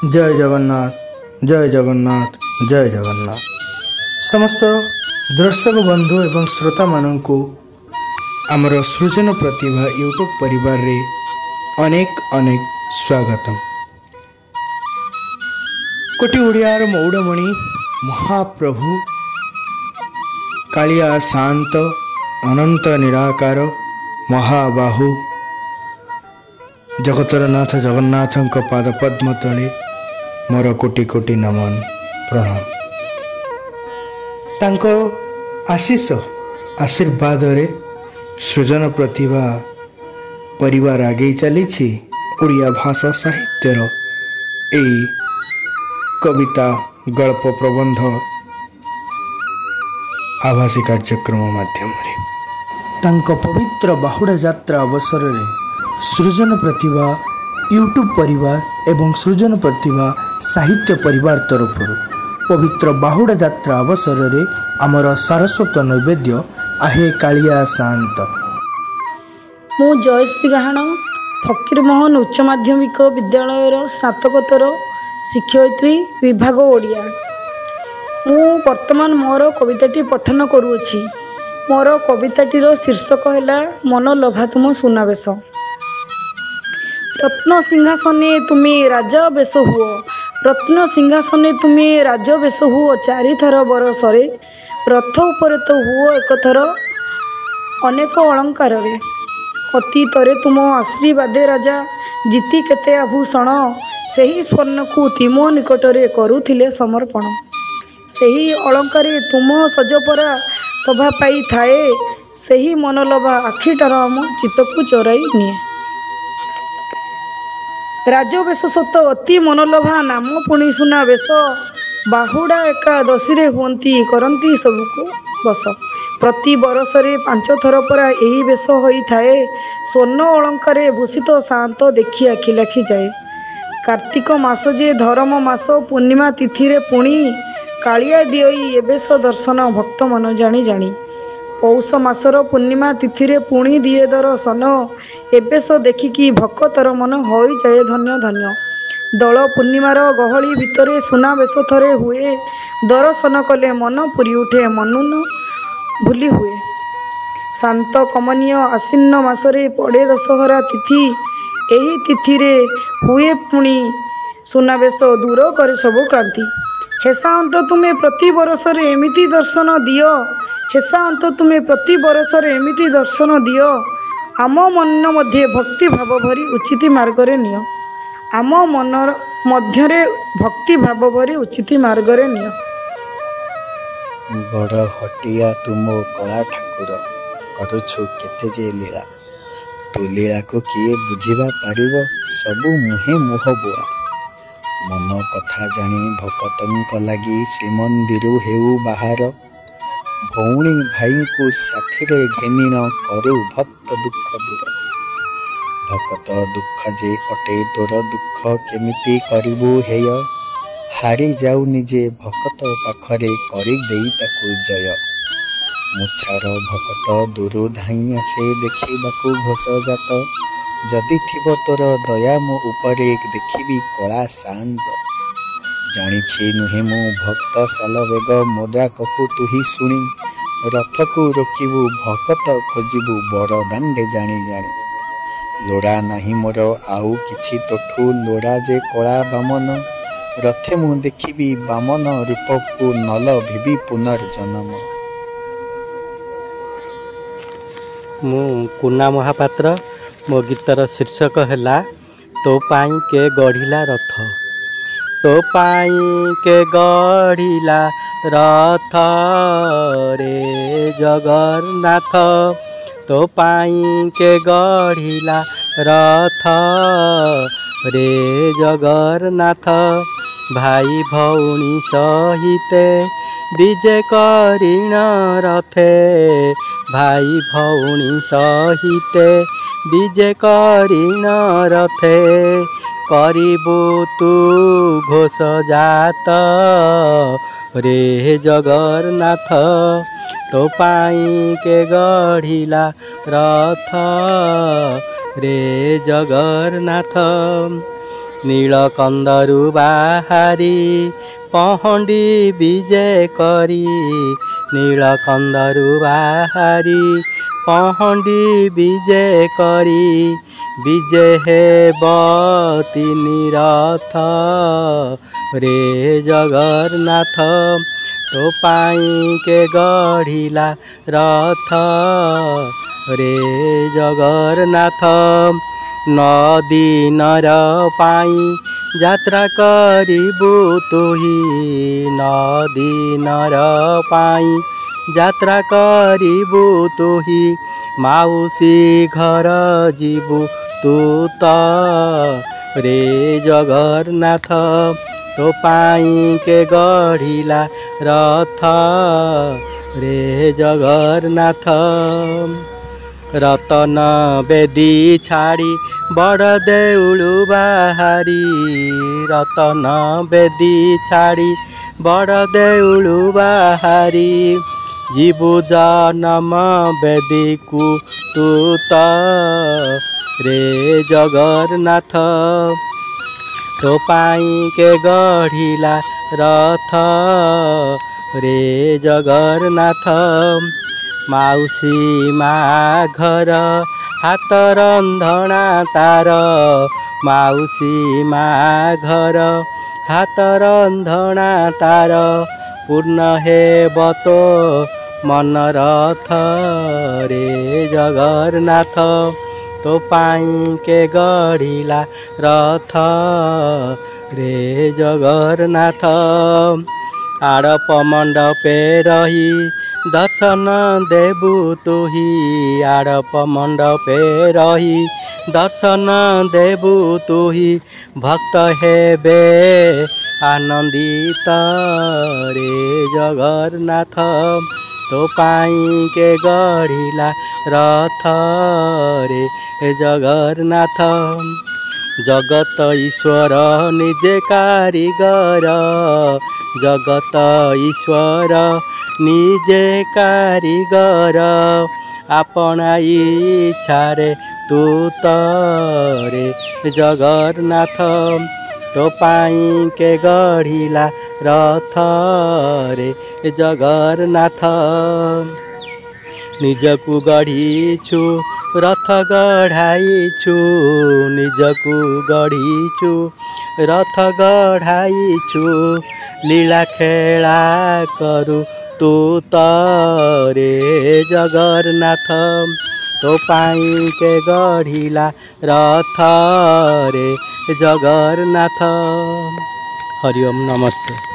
जय जगन्नाथ जय जगन्नाथ जय जगन्नाथ। समस्त दर्शक बंधु एवं श्रोता मानू आमर सृजन प्रतिभा यूट्यूब परिवार रे अनेक अनेक स्वागतम। कोटि ओडियार मौड़मणि महाप्रभु कालिया शांत अनंत निराकार महाबाहु जगतर नाथ जगन्नाथ पाद पद्म तले मोर कोटि कोटि नमन प्रणाम। तांको आशीष आशीर्वाद रे सृजन प्रतिभा परिवार आगे चली ओडिया भाषा साहित्यर एई कविता गल्प प्रबंध आभासी कार्यक्रम माध्यम तांको पवित्र बाहुड़ा यात्रा अवसर रे सृजन प्रतिभा यूट्यूब परिवार एवं सृजन प्रतिभा साहित्य परिवार तरफ पवित्र बाहुड़ा यात्रा अवसर रे आमर सारस्वत नैवेद्य आहे कालिया शांत। मु जयश्री गाहाण फकीर मोहन उच्च माध्यमिक विद्यालय स्नातकोत्तर शिक्षयित्री विभाग ओडिया। मु वर्तमान मोर कविताटी पठन करुअछि। मोर कविताटीर शीर्षक है मनलोभा तुम सुनावेश। रत्न सिंहासने तुम्हें राजा बेश हुओ, रत्न सिंहासने तुम्हें राज बेश हुओ। चारिथर बरसरे रथ उपर तो हुओ एक थर अनेक अलंकार रे। अतीतरे तुम आशीर्वादे राजा जीति केते आभूषण। सही स्वर्ण को तिमो निकटरे करुथिले समर्पण। सही अलंकारे तुम सजपरा शोभा पाई थाए। सही मनलोभा आखिटार आम चित्तकु चोराई निए। राजवेश सत अति मनलोभा नाम पुणी सुना वेश। बाहुड़ा एकादशी रे हुंती करंती सबको बस। प्रति बरसरे 5 थर परा यही वेश होई थाए। स्वर्ण अलंकारे भूषित शांत देखी आखि लाखि जाए। कार्तिक मास जे धर्म मास पूर्णिमा तिथि रे पुणी कालिया दिओई एवेश दर्शन भक्त मन जानी जानी। पौष मासर पूर्णिमा तिथि रे पुणी दिए दर्शन एवेश देखिकी भक्तर मन होई जाए धन्य धन्य। दल पूर्णिमार गहली भितरे सुनावेश थरे हुए। दर्शन कले मन पुरी उठे मनुन भूली हुए। शांत कमनीय आश्विन मासरे पड़े दशहरा तिथि। एही तिथि रे हुए पुणी सुनावेश दूर करे सबु क्रांति। हेसांत तुम्हें प्रति बरसरे एमिति दर्शन दियो। हेसांत तुम्हें प्रति बरसरे एमिति दर्शन दियो। आम मन मध्य भक्ति भाव भरी उचित मार्ग रे नियो। आम मन मध्य भक्ति भाव भरी उचित मार्ग रे नियो। बड़ हटिया तुम कला ठाकुर करुछु केते जे लीला। तु लीला को किए बुझिबा पारिबो सबु मुहे मुह बुआ। मन कथा जानी भक्तंक लागि श्रीमंदिर हेउ बाहर। भौणी भाई को साथी रे घेनी न करू भक्त दुख दूर। भक्त दुख जे अटे तोर दुख केमिति करिबु हेय। हारी जाऊ निजे भक्त पाखरे करी देई ताकू जय। मुछार भक्त दूर धाई आसे देखिबाकू घोष जात। जदि थिब तोर दया मो उपरे देखिबी कला शांत। जानिछि नुहे मो भक्त साल बेग मोदा ककु तुही शुणी। रथ को रोकिबु भक्त खोजिबु बड़ दांडे जानी जानी। लोड़ा नाही मोर आउ किछि तोठू लोड़ा जे कला बामन। रथे मु देखिबी बामन रूपकु नल भिबी पुनर्जन्म। मु कुना महापात्र। मो गीतर शीर्षक है तो पाई के गढ़िला रथ। तो पाई के गढ़िला रथ रे जगन्नाथ। तो पाई के गढ़िला रथ रे जगन्नाथ। भाई भौणी सहिते विजय करिण रथे। भाई भौणी सहिते विजय करिण रथे। करिबु तू घोष जात रे जगन्नाथ। तो पाई के गढ़िला रथ रे जगन्नाथ। नीलकंदरु बाहारी पहंडी विजे करी नीलकंदरु बाहारी पहंडी विजे करी विजे हेबती निरथ रे जगन्नाथ तो पाई के गढ़िला रथ रे जगन्नाथ नदी नर पाई यात्रा करिबु तुही नदी नर पाई यात्रा करिबु तुही माउसी घर जीबु तू त रे जगन्नाथ तो पाई के गढ़िला रथ रे जगन्नाथ रतन बेदी छाड़ी बड़ देउलु बाहारी रतन बेदी छाड़ी बड़ देउलु बाहारी जीवु जनम बेदी को तू त रे जगन्नाथ तो पाई के गढ़िला रथ रे जगन्नाथ माउसी मा घर हाथ रंधना तार माउसी मा घर हाथ रंधना तार पूर्ण हेब तो मन रथ रे जगन्नाथ तो पाई के गढ़िला रथ रे जगन्नाथ आड़प मंडपे रही दर्शन देबु तुही आड़प मंडपे रही दर्शन देबु तुही भक्त हेबे आनंदित रे जगन्नाथ तो पाई के गढ़िला रथ रे जगन्नाथ जगत ईश्वर निजे कारीगर जगत ईश्वर निजे कारीगर अपना इच्छारे तू तरे जगन्नाथ तो पाई के गढ़िला रथ रे जगन्नाथ निजकु गढ़ीछु रथ गढ़ाइछु निजकु गढ़ीछु रथ गढ़ाइछु लीला खेला करू तू तरे जगन्नाथ तो पाई के गढ़िला रथ रे जगन्नाथ। हरि ओम नमस्ते।